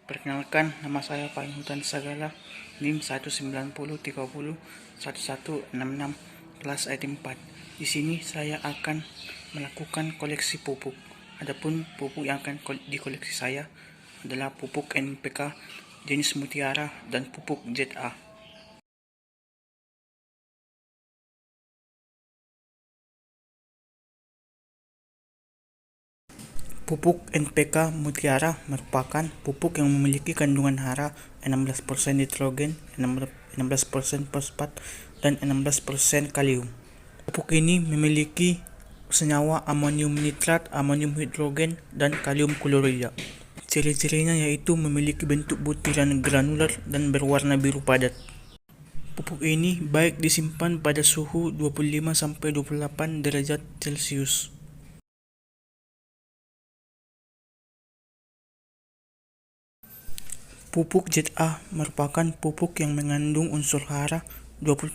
Perkenalkan, nama saya Panhutan Sagala, NIM 190301166, kelas IT 4. Di sini saya akan melakukan koleksi pupuk. Adapun pupuk yang akan dikoleksi saya adalah pupuk NPK jenis Mutiara dan pupuk ZA. Pupuk NPK Mutiara merupakan pupuk yang memiliki kandungan hara 16% nitrogen, 16% fosfat, dan 16% kalium. Pupuk ini memiliki senyawa amonium nitrat, amonium hidrogen, dan kalium klorida. Ciri-cirinya yaitu memiliki bentuk butiran granular dan berwarna biru padat. Pupuk ini baik disimpan pada suhu 25-28 derajat Celcius. Pupuk ZA merupakan pupuk yang mengandung unsur hara 21%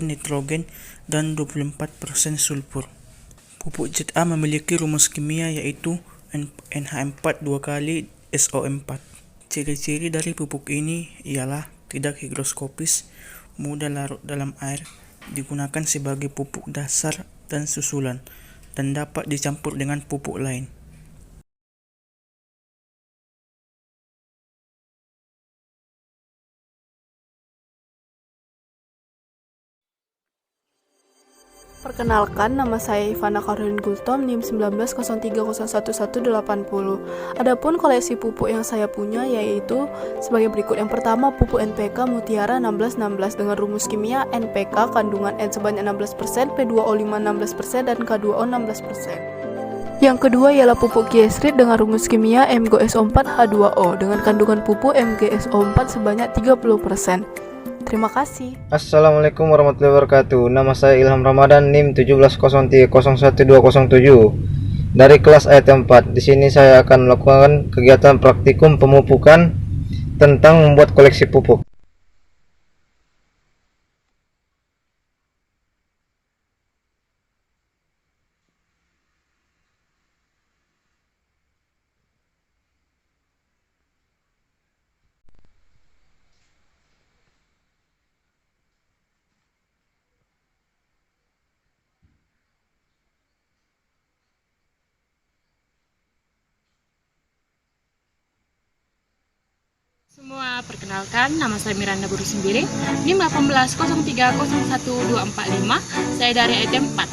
nitrogen dan 24% sulfur. Pupuk ZA memiliki rumus kimia yaitu NH4 2 kali SO4. Ciri-ciri dari pupuk ini ialah tidak higroskopis, mudah larut dalam air, digunakan sebagai pupuk dasar dan susulan, dan dapat dicampur dengan pupuk lain. Perkenalkan, nama saya Ivana Karin Gultom, NIM 190301180. Adapun koleksi pupuk yang saya punya yaitu sebagai berikut. Yang pertama, pupuk NPK Mutiara 1616 dengan rumus kimia NPK kandungan N sebanyak 16%, P2O5 16%, dan K2O 16%. Yang kedua ialah pupuk Giesrit dengan rumus kimia MgSO4H2O dengan kandungan pupuk MgSO4 sebanyak 30%. Terima kasih. Assalamualaikum warahmatullahi wabarakatuh. Nama saya Ilham Ramadan, NIM 1703012 dari kelas IT 4. Di sini saya akan melakukan kegiatan praktikum pemupukan tentang membuat koleksi pupuk. Semua, perkenalkan, nama saya Miranda Buru Sendiri, NIM 180301245, saya dari IT 4.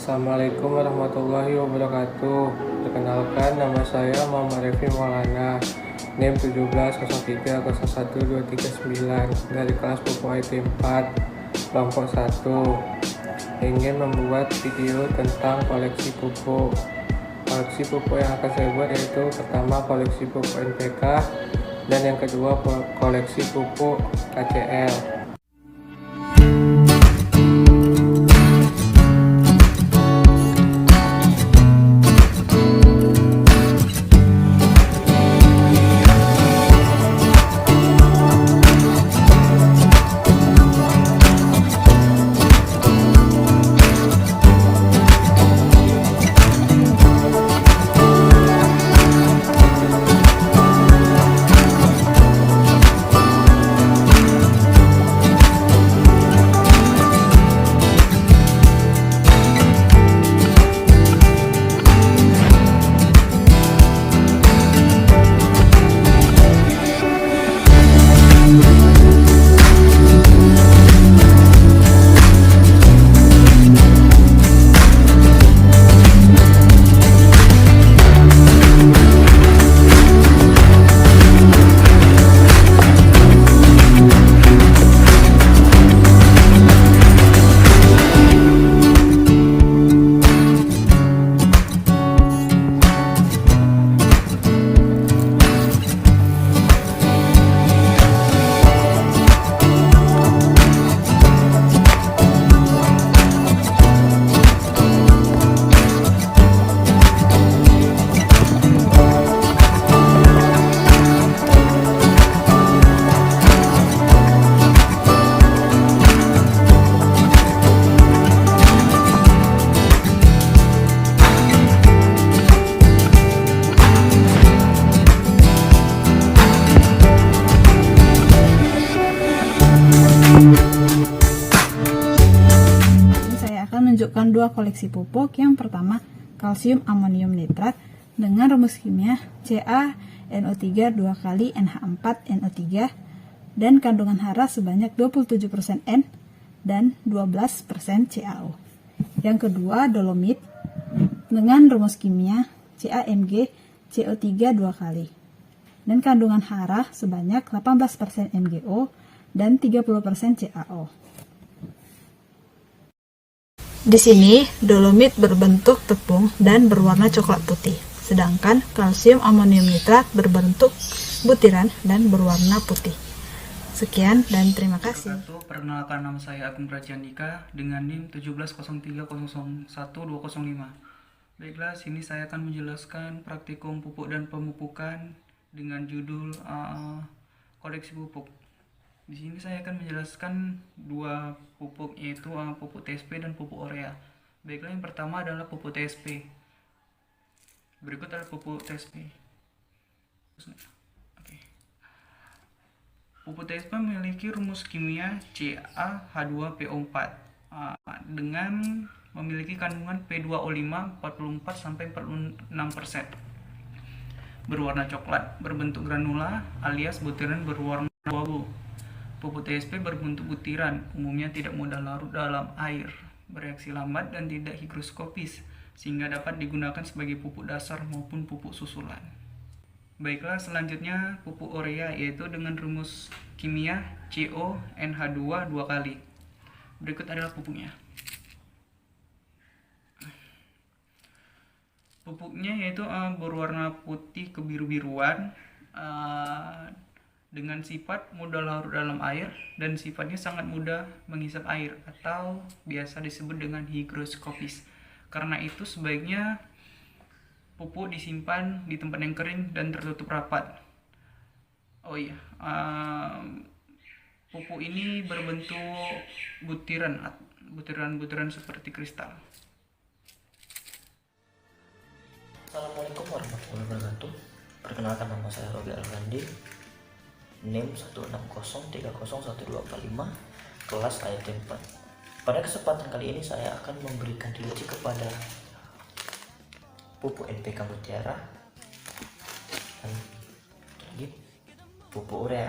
Assalamualaikum warahmatullahi wabarakatuh. Perkenalkan, nama saya Muhammad Revi Maulana, NIM 170301239 dari kelas pupuk IT 4 kelompok 1 ingin membuat video tentang koleksi pupuk. Koleksi pupuk yang akan saya buat yaitu pertama koleksi pupuk NPK dan yang kedua koleksi pupuk KCL. Menunjukkan dua koleksi pupuk. Yang pertama, kalsium amonium nitrat dengan rumus kimia CaNO3 2 kali NH4NO3 dan kandungan hara sebanyak 27% N dan 12% CaO. Yang kedua, dolomit dengan rumus kimia CaMg CO3 2 kali dan kandungan hara sebanyak 18% MgO dan 30% CaO. Di sini, dolomit berbentuk tepung dan berwarna coklat putih, sedangkan kalsium amonium nitrat berbentuk butiran dan berwarna putih. Sekian dan terima kasih. Perkenalkan, nama saya Agung Praciandika dengan NIM 17030010205. Baiklah, sini saya akan menjelaskan praktikum pupuk dan pemupukan dengan judul koleksi pupuk. Di sini saya akan menjelaskan dua pupuk, yaitu pupuk TSP dan pupuk urea. Baiklah, yang pertama adalah pupuk TSP. Berikut adalah pupuk TSP. Oke. Pupuk TSP memiliki rumus kimia CaH2PO4 dengan memiliki kandungan P2O5 44-46%. Berwarna coklat, berbentuk granula alias butiran berwarna abu-abu. Pupuk TSP berbentuk butiran, umumnya tidak mudah larut dalam air, bereaksi lambat dan tidak higroskopis, sehingga dapat digunakan sebagai pupuk dasar maupun pupuk susulan. Baiklah, selanjutnya pupuk urea, yaitu dengan rumus kimia CONH2 2 kali. Berikut adalah pupuknya. Pupuknya yaitu berwarna putih kebiru-biruan, dengan sifat mudah larut dalam air dan sifatnya sangat mudah menghisap air atau biasa disebut dengan higroskopis. Karena itu sebaiknya pupuk disimpan di tempat yang kering dan tertutup rapat. Oh iya, pupuk ini berbentuk butiran seperti kristal. Assalamualaikum warahmatullahi wabarakatuh. Perkenalkan, nama saya Robi Alfandi, NIM 160301245, kelas IT 4. Pada kesempatan kali ini saya akan memberikan review kepada pupuk NPK Mutiara dan pupuk urea.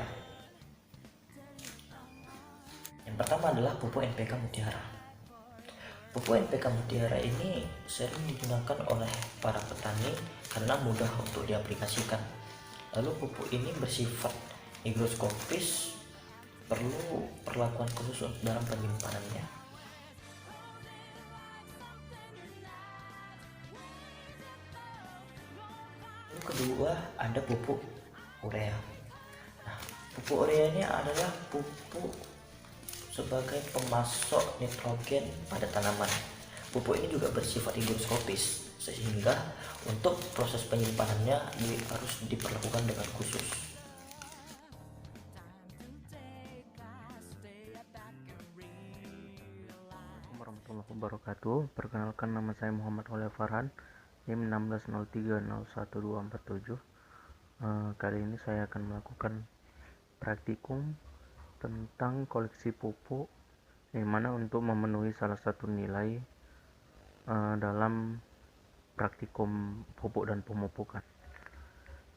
Yang pertama adalah pupuk NPK Mutiara. Pupuk NPK Mutiara ini sering digunakan oleh para petani karena mudah untuk diaplikasikan. Lalu pupuk ini bersifat higroskopis, perlu perlakuan khusus dalam penyimpanannya. Yang kedua ada pupuk urea. Nah, pupuk urea ini adalah pupuk sebagai pemasok nitrogen pada tanaman. Pupuk ini juga bersifat higroskopis, sehingga untuk proses penyimpanannya harus diperlakukan dengan khusus. Assalamualaikum warahmatullahi wabarakatuh. Perkenalkan, nama saya Muhammad Oleh Farhan, NIM 1603012447. Kali ini saya akan melakukan praktikum tentang koleksi pupuk, yang mana untuk memenuhi salah satu nilai dalam praktikum pupuk dan pemupukan.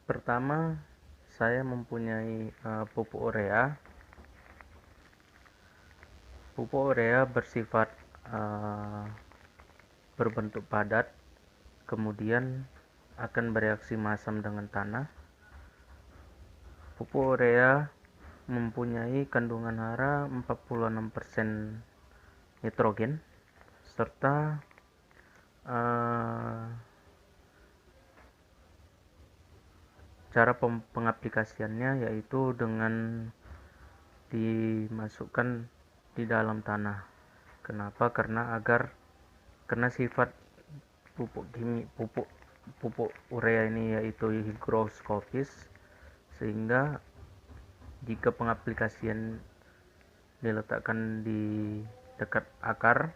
Pertama, saya mempunyai pupuk urea. Pupuk urea bersifat berbentuk padat, kemudian akan bereaksi masam dengan tanah. Pupuk urea mempunyai kandungan hara 46% nitrogen, serta cara pengaplikasiannya yaitu dengan dimasukkan di dalam tanah. Kenapa? Karena sifat pupuk urea ini yaitu higroskopis, sehingga jika pengaplikasian diletakkan di dekat akar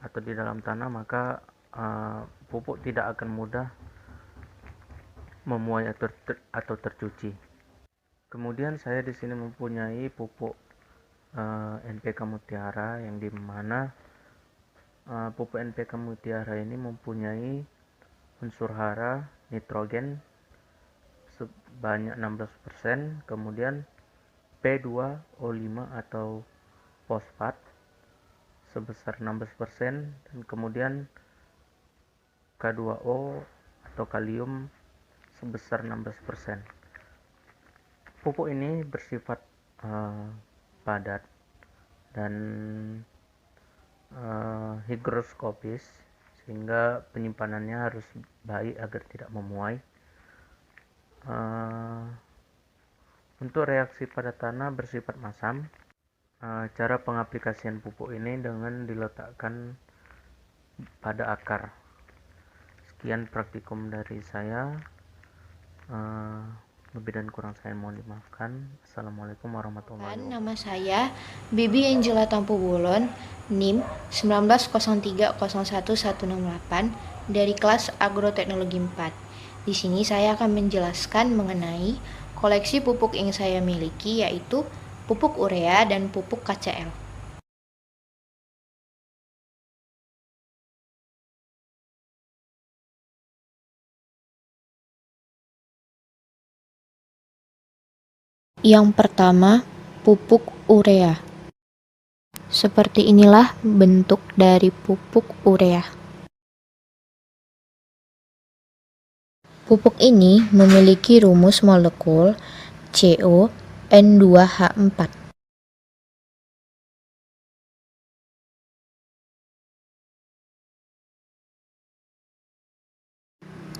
atau di dalam tanah, maka pupuk tidak akan mudah memuai atau tercuci. Kemudian saya di sini mempunyai pupuk NPK Mutiara, yang dimana pupuk NPK Mutiara ini mempunyai unsur hara nitrogen sebanyak 16%, kemudian P2O5 atau fosfat sebesar 16%, dan kemudian K2O atau kalium sebesar 16%. Pupuk ini bersifat padat dan higroskopis, sehingga penyimpanannya harus baik agar tidak memuai. Untuk reaksi pada tanah bersifat masam. Cara pengaplikasian pupuk ini dengan diletakkan pada akar. Sekian praktikum dari saya. Lebih dan kurang saya mohon dimaafkan. Assalamualaikum warahmatullahi wabarakatuh. Nama saya Bibi Angela Tampu Bulon, NIM 190101168 dari kelas Agroteknologi 4. Di sini saya akan menjelaskan mengenai koleksi pupuk yang saya miliki, yaitu pupuk urea dan pupuk KCl. Yang pertama, pupuk urea. Seperti inilah bentuk dari pupuk urea. Pupuk ini memiliki rumus molekul CON2H4.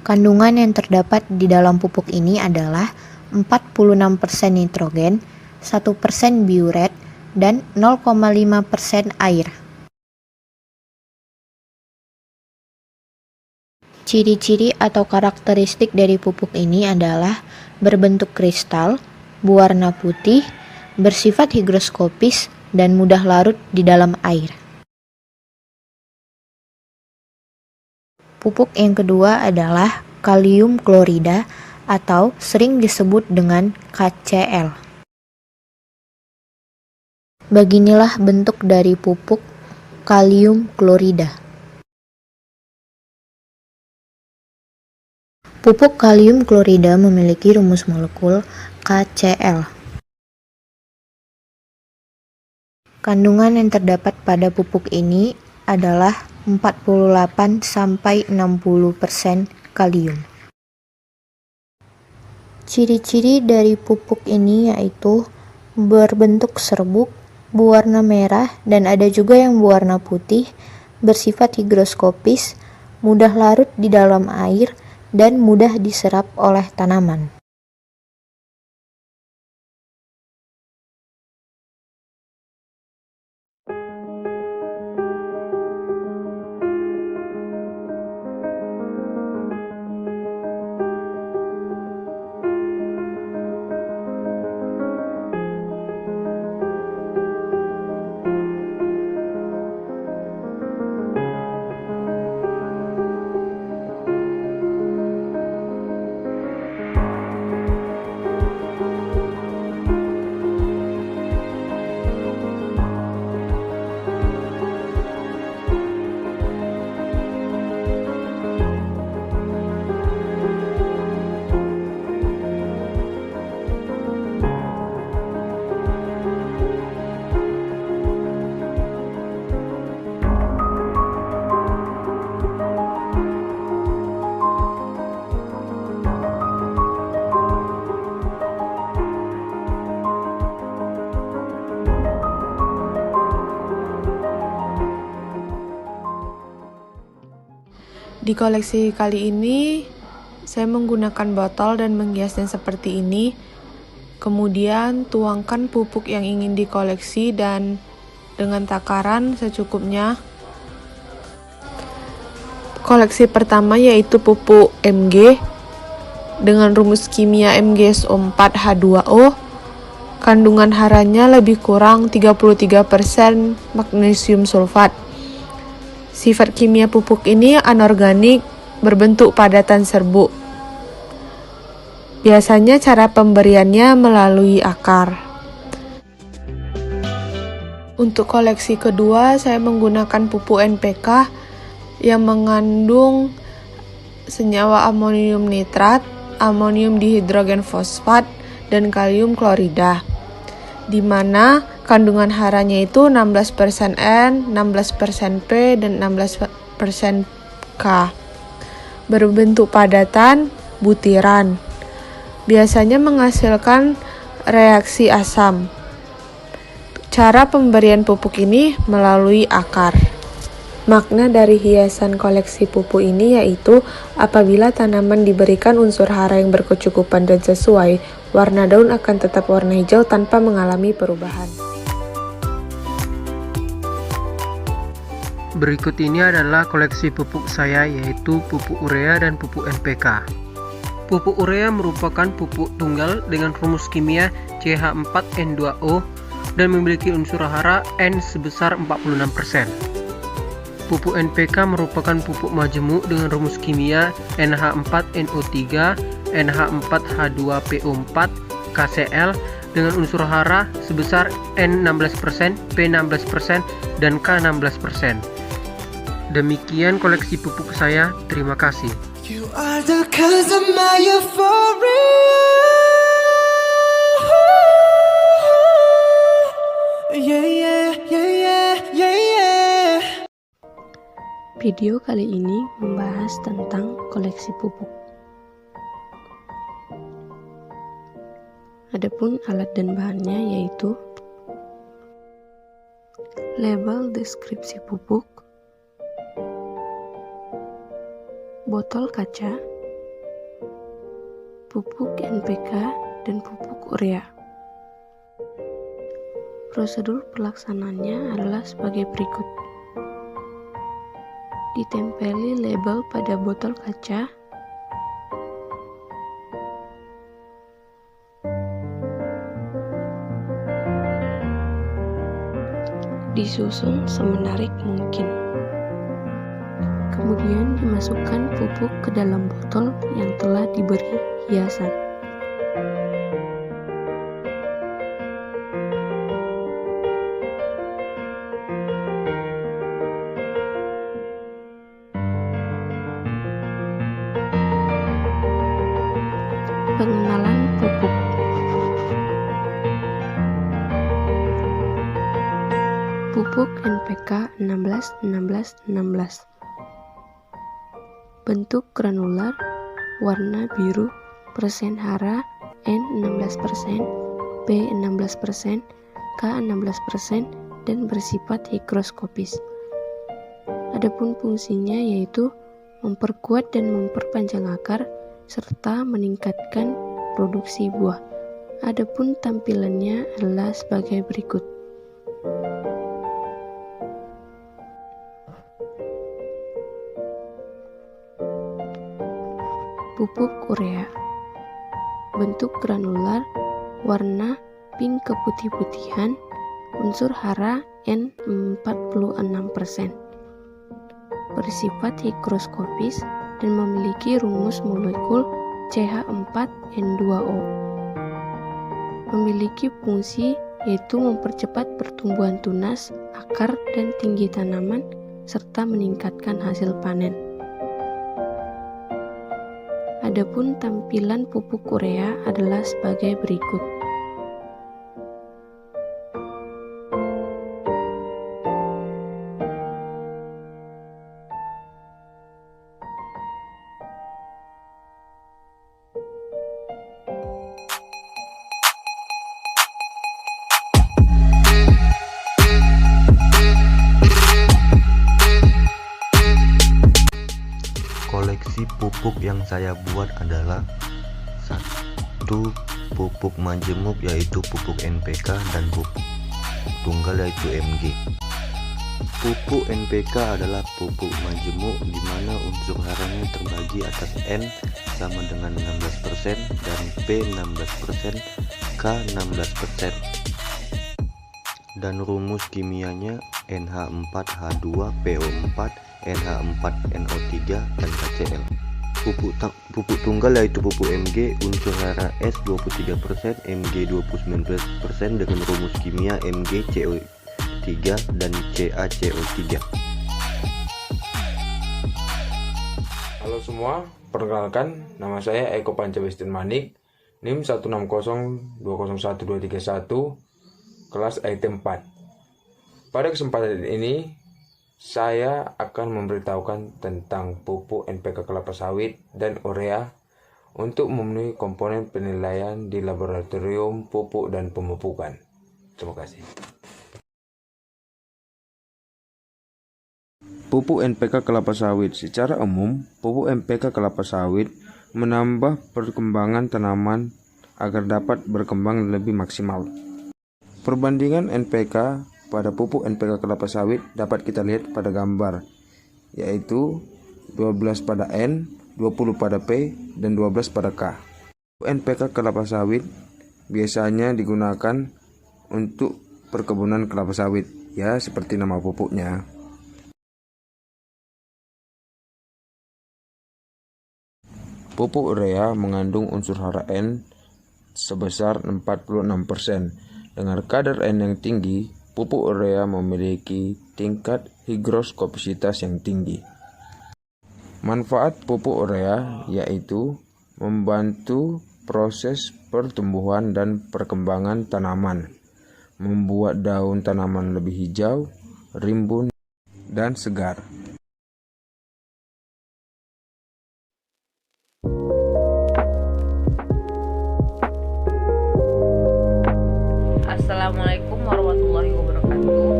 Kandungan yang terdapat di dalam pupuk ini adalah 46% nitrogen, 1% biuret, dan 0,5% air. Ciri-ciri atau karakteristik dari pupuk ini adalah berbentuk kristal, berwarna putih, bersifat higroskopis, dan mudah larut di dalam air. Pupuk yang kedua adalah kalium klorida atau sering disebut dengan KCl. Beginilah bentuk dari pupuk kalium klorida. Pupuk kalium klorida memiliki rumus molekul KCl. Kandungan yang terdapat pada pupuk ini adalah 48-60% kalium. Ciri-ciri dari pupuk ini yaitu berbentuk serbuk, berwarna merah, dan ada juga yang berwarna putih, bersifat higroskopis, mudah larut di dalam air, dan mudah diserap oleh tanaman. Di koleksi kali ini, saya menggunakan botol dan menghiasnya seperti ini. Kemudian tuangkan pupuk yang ingin dikoleksi dan dengan takaran secukupnya. Koleksi pertama yaitu pupuk Mg dengan rumus kimia MgSO4H2O. Kandungan haranya lebih kurang 33% magnesium sulfat. Sifat kimia pupuk ini anorganik, berbentuk padatan serbuk. Biasanya cara pemberiannya melalui akar. Untuk koleksi kedua, saya menggunakan pupuk NPK yang mengandung senyawa amonium nitrat, amonium dihidrogen fosfat, dan kalium klorida, di mana kandungan haranya itu 16% N, 16% P, dan 16% K. Berbentuk padatan, butiran. Biasanya menghasilkan reaksi asam. Cara pemberian pupuk ini melalui akar. Makna dari hiasan koleksi pupuk ini yaitu apabila tanaman diberikan unsur hara yang berkecukupan dan sesuai, warna daun akan tetap warna hijau tanpa mengalami perubahan. Berikut ini adalah koleksi pupuk saya, yaitu pupuk urea dan pupuk NPK. Pupuk urea merupakan pupuk tunggal dengan rumus kimia CH4N2O dan memiliki unsur hara N sebesar 46%. Pupuk NPK merupakan pupuk majemuk dengan rumus kimia NH4NO3, NH4H2PO4, KCl dengan unsur hara sebesar N 16%, P 16%, dan K 16%. Demikian koleksi pupuk saya. Terima kasih. You are the cause of my euphoria. Yeah, yeah, yeah, yeah, yeah, yeah. Video kali ini membahas tentang koleksi pupuk. Adapun alat dan bahannya yaitu label deskripsi pupuk, botol kaca, pupuk NPK, dan pupuk urea. Prosedur pelaksanaannya adalah sebagai berikut. Ditempeli label pada botol kaca. Disusun semenarik mungkin. Kemudian dimasukkan pupuk ke dalam botol yang telah diberi hiasan. Pengenalan pupuk. Pupuk NPK 16-16-16. Bentuk granular, warna biru, persen hara N 16%, P 16%, K 16%, dan bersifat higroskopis. Adapun fungsinya yaitu memperkuat dan memperpanjang akar serta meningkatkan produksi buah. Adapun tampilannya adalah sebagai berikut. Pupuk urea. Bentuk granular, warna pink keputih-putihan, unsur hara N46%. Bersifat higroskopis dan memiliki rumus molekul CH4N2O. Memiliki fungsi yaitu mempercepat pertumbuhan tunas, akar, dan tinggi tanaman, serta meningkatkan hasil panen. Adapun tampilan pupuk urea adalah sebagai berikut. Koleksi pupuk yang saya buat adalah 1. Pupuk majemuk yaitu pupuk NPK dan pupuk tunggal yaitu MG. Pupuk NPK adalah pupuk majemuk di mana unsur haranya terbagi atas N sama dengan 16% dan P 16%, K 16%. Dan rumus kimianya NH4H2PO4, NH4NO3, dan KCl. Pupuk tunggal yaitu pupuk MG, unsur hara S 23%, MG 29% dengan rumus kimia MgCO3 dan CaCO3. Halo semua, perkenalkan nama saya Eko Pancawestin Manik, NIM 160201231, kelas IT 4. Pada kesempatan ini saya akan memberitahukan tentang pupuk NPK kelapa sawit dan urea untuk memenuhi komponen penilaian di laboratorium pupuk dan pemupukan. Terima kasih. Pupuk NPK kelapa sawit. Secara umum, pupuk NPK kelapa sawit menambah perkembangan tanaman agar dapat berkembang lebih maksimal. Perbandingan NPK pada pupuk NPK kelapa sawit dapat kita lihat pada gambar, yaitu 12 pada N, 20 pada P, dan 12 pada K. NPK kelapa sawit biasanya digunakan untuk perkebunan kelapa sawit, ya seperti nama pupuknya. Pupuk urea mengandung unsur hara N sebesar 46%. Dengan kadar N yang tinggi, pupuk urea memiliki tingkat higroskopisitas yang tinggi. Manfaat pupuk urea yaitu membantu proses pertumbuhan dan perkembangan tanaman, membuat daun tanaman lebih hijau, rimbun, dan segar. Assalamualaikum warahmatullahi wabarakatuh.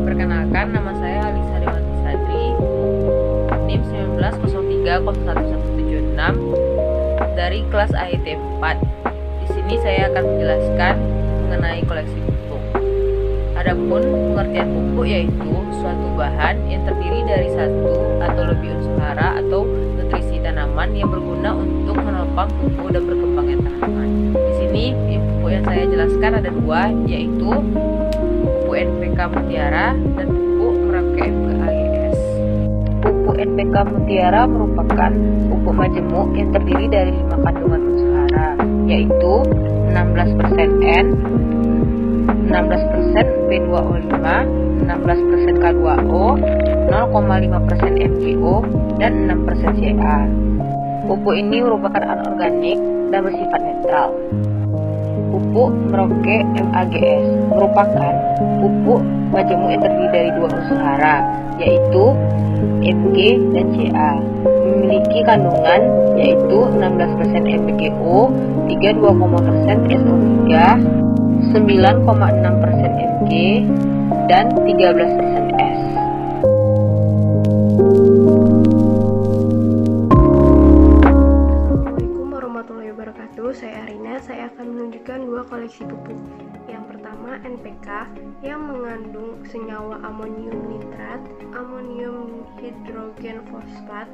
Perkenalkan, nama saya Alisa Dewanti Sadri, NIM 1903011176 dari kelas AIT 4. Di sini saya akan menjelaskan mengenai koleksi pupuk. Adapun pengertian pupuk yaitu suatu bahan yang terdiri dari satu atau lebih unsur hara atau nutrisi tanaman yang berguna untuk menopang tumbuh dan berkembangnya tanaman. Di sini pupuk yang saya jelaskan ada dua, yaitu pupuk NPK Mutiara dan pupuk Merauke MKAIS. Pupuk NPK Mutiara merupakan pupuk majemuk yang terdiri dari 5 kandungan unsur hara, yaitu 16% N, 16% P2O5, 16% K2O, 0,5% MgO, dan 6% Ca. Pupuk ini merupakan anorganik dan bersifat netral. pupuk Merauke MAGS merupakan pupuk majemuk yang terdiri dari dua unsur hara, yaitu Mg dan Ca. Memiliki kandungan yaitu 16% MgO, 32,% SO3, 9,6% Mg, dan 13% S. Assalamualaikum warahmatullahi wabarakatuh. Saya Arina. Saya akan menunjukkan dua koleksi pupuk. Yang pertama NPK yang mengandung senyawa amonium nitrat, amonium hidrogen fosfat,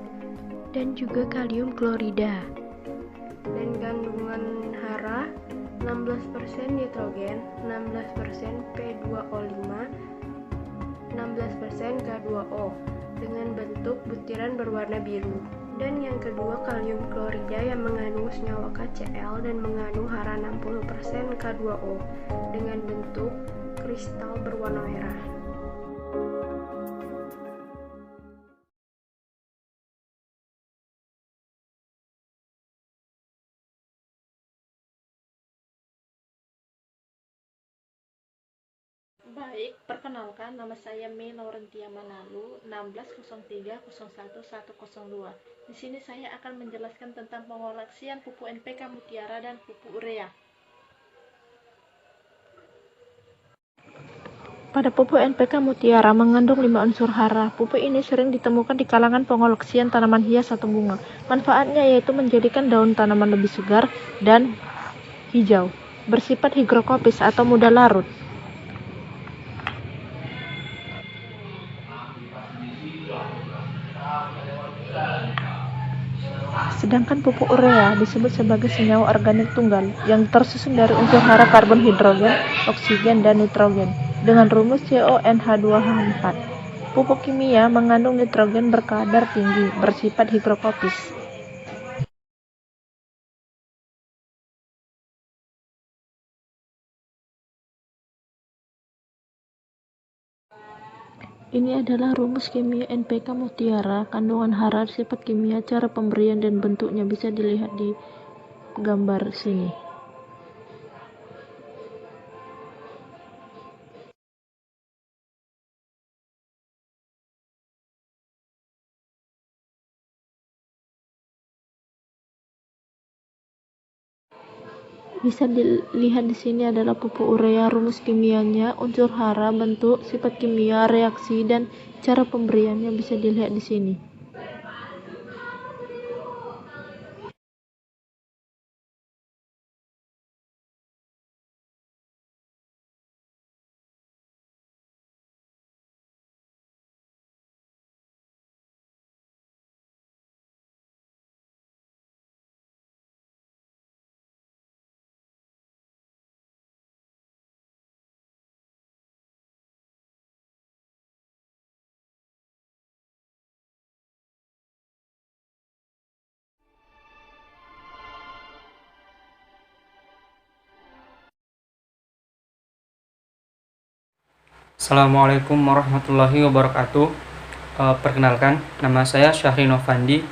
dan juga kalium klorida. Dan kandungan hara 16% nitrogen, 16% P2O5, 16% K2O dengan bentuk butiran berwarna biru. Dan yang kedua kalium klorida yang mengandung senyawa KCl dan mengandung hara 60% K2O dengan bentuk kristal berwarna merah. Baik, perkenalkan nama saya Mei Laurentia Manalu, 1603011102. Di sini saya akan menjelaskan tentang pengoleksian pupuk NPK Mutiara dan pupuk urea. Pada pupuk NPK Mutiara mengandung 5 unsur hara. Pupuk ini sering ditemukan di kalangan pengoleksian tanaman hias atau bunga. Manfaatnya yaitu menjadikan daun tanaman lebih segar dan hijau, bersifat higrokopis atau mudah larut. Sedangkan pupuk urea disebut sebagai senyawa organik tunggal yang tersusun dari unsur hara karbon hidrogen, oksigen, dan nitrogen dengan rumus CONH2H4. Pupuk kimia mengandung nitrogen berkadar tinggi, bersifat higrokopis. Ini adalah rumus kimia NPK Mutiara. Kandungan hara, sifat kimia, cara pemberian, dan bentuknya bisa dilihat di gambar sini. Bisa dilihat di sini adalah pupuk urea, rumus kimianya, unsur hara, bentuk, sifat kimia, reaksi, dan cara pemberiannya bisa dilihat di sini. Assalamualaikum warahmatullahi wabarakatuh. Perkenalkan, nama saya Syahri Novandi,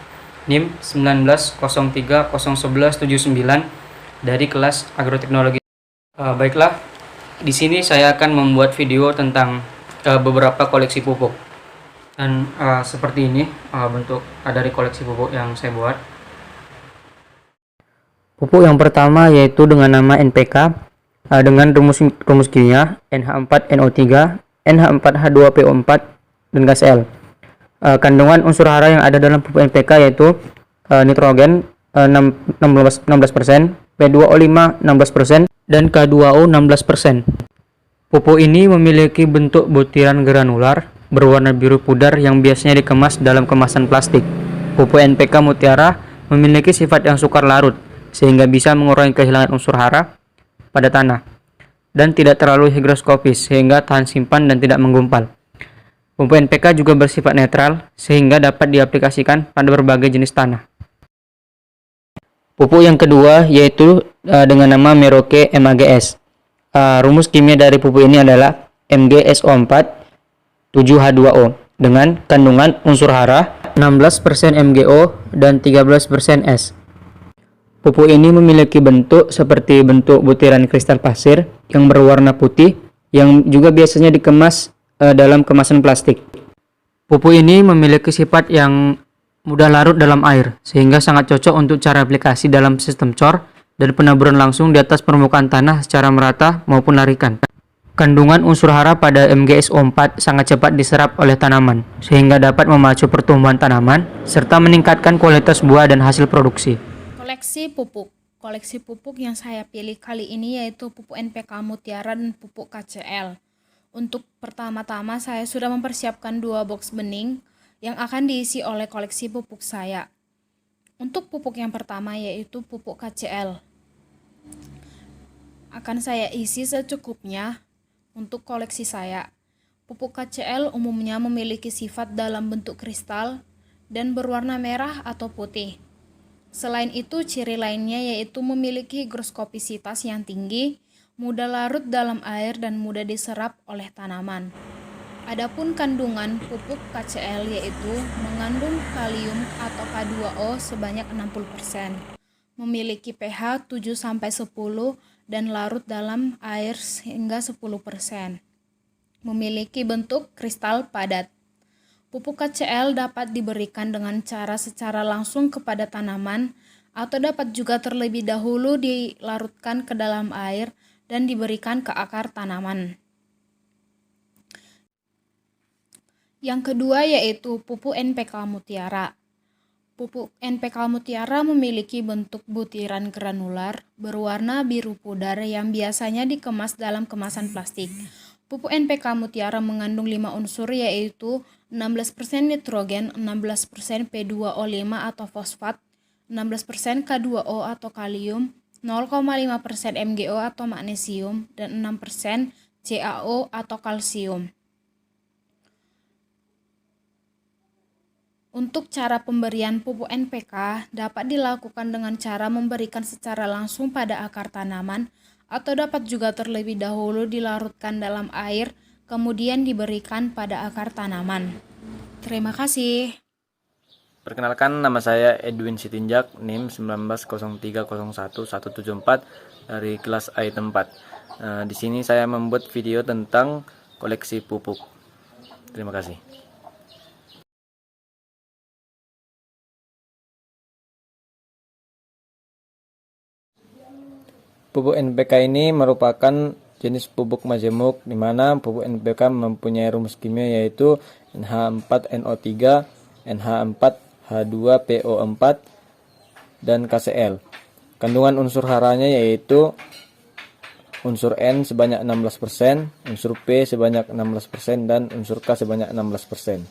NIM 1903011179 dari kelas Agroteknologi. Baiklah, di sini saya akan membuat video tentang beberapa koleksi pupuk. Dan seperti ini bentuk dari koleksi pupuk yang saya buat. Pupuk yang pertama yaitu dengan nama NPK. Dengan rumus kimia NH4NO3, NH4H2PO4, dan gas L. Kandungan unsur hara yang ada dalam pupuk NPK yaitu nitrogen 16%, P2O5 16%, dan K2O 16%. Pupuk ini memiliki bentuk butiran granular berwarna biru pudar yang biasanya dikemas dalam kemasan plastik. Pupuk NPK Mutiara memiliki sifat yang sukar larut sehingga bisa mengurangi kehilangan unsur hara pada tanah dan tidak terlalu higroskopis sehingga tahan simpan dan tidak menggumpal. Pupuk NPK juga bersifat netral sehingga dapat diaplikasikan pada berbagai jenis tanah. Pupuk yang kedua yaitu dengan nama Merauke MAGS. Rumus kimia dari pupuk ini adalah MgSO4 7H2O dengan kandungan unsur hara 16% MgO dan 13% S. Pupuk ini memiliki bentuk seperti bentuk butiran kristal pasir yang berwarna putih yang juga biasanya dikemas dalam kemasan plastik. Pupuk ini memiliki sifat yang mudah larut dalam air, sehingga sangat cocok untuk cara aplikasi dalam sistem cor dan penaburan langsung di atas permukaan tanah secara merata maupun larikan. Kandungan unsur hara pada MgSO4 sangat cepat diserap oleh tanaman, sehingga dapat memacu pertumbuhan tanaman serta meningkatkan kualitas buah dan hasil produksi. Koleksi pupuk. Koleksi pupuk yang saya pilih kali ini yaitu pupuk NPK Mutiara dan pupuk KCL. Untuk pertama-tama saya sudah mempersiapkan 2 box bening yang akan diisi oleh koleksi pupuk saya. Untuk pupuk yang pertama yaitu pupuk KCL. Akan saya isi secukupnya untuk koleksi saya. Pupuk KCL umumnya memiliki sifat dalam bentuk kristal dan berwarna merah atau putih. Selain itu, ciri lainnya yaitu memiliki higroskopisitas yang tinggi, mudah larut dalam air dan mudah diserap oleh tanaman. Adapun kandungan pupuk KCL yaitu mengandung kalium atau K2O sebanyak 60%, memiliki pH 7-10 dan larut dalam air hingga 10%. Memiliki bentuk kristal padat. Pupuk KCL dapat diberikan dengan cara secara langsung kepada tanaman atau dapat juga terlebih dahulu dilarutkan ke dalam air dan diberikan ke akar tanaman. Yang kedua yaitu pupuk NPK Mutiara. Pupuk NPK Mutiara memiliki bentuk butiran granular berwarna biru pudar yang biasanya dikemas dalam kemasan plastik. Pupuk NPK Mutiara mengandung 5 unsur yaitu 16% nitrogen, 16% P2O5 atau fosfat, 16% K2O atau kalium, 0,5% MgO atau magnesium, dan 6% CaO atau kalsium. Untuk cara pemberian pupuk NPK dapat dilakukan dengan cara memberikan secara langsung pada akar tanaman atau dapat juga terlebih dahulu dilarutkan dalam air kemudian diberikan pada akar tanaman. Terima kasih. Perkenalkan, nama saya Edwin Sitinjak, NIM 190301174 dari kelas item 4. Di sini saya membuat video tentang koleksi pupuk. Terima kasih. Pupuk NPK ini merupakan jenis pupuk majemuk di mana pupuk NPK mempunyai rumus kimia yaitu NH4NO3, NH4H2PO4 dan KCl. Kandungan unsur haranya yaitu unsur N sebanyak 16%, unsur P sebanyak 16% dan unsur K sebanyak 16%.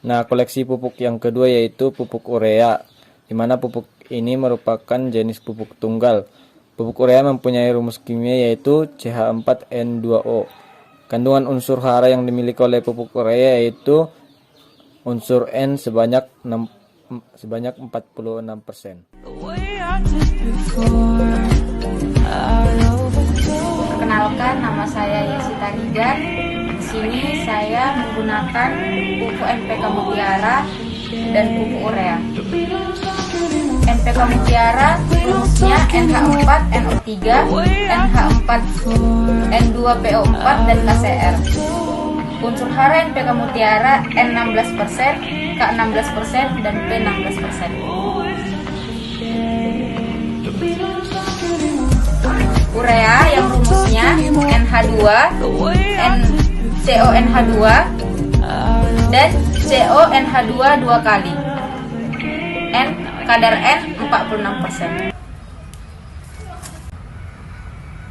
Nah, koleksi pupuk yang kedua yaitu pupuk urea, di mana pupuk ini merupakan jenis pupuk tunggal. Pupuk urea mempunyai rumus kimia yaitu CH4N2O. Kandungan unsur hara yang dimiliki oleh pupuk urea yaitu unsur N sebanyak 46%. Perkenalkan, nama saya Yesita Rigan. Di sini saya menggunakan pupuk NPK Mutiara dan pupuk urea. NPK Mutiara rumusnya NH4NO3, NH4N2PO4 dan KCl. Unsur hara NPK Mutiara N16%, K16% dan P16%. Urea yang rumusnya NH2, CONH2 dan CONH2 2 kali. Kadar N 46%.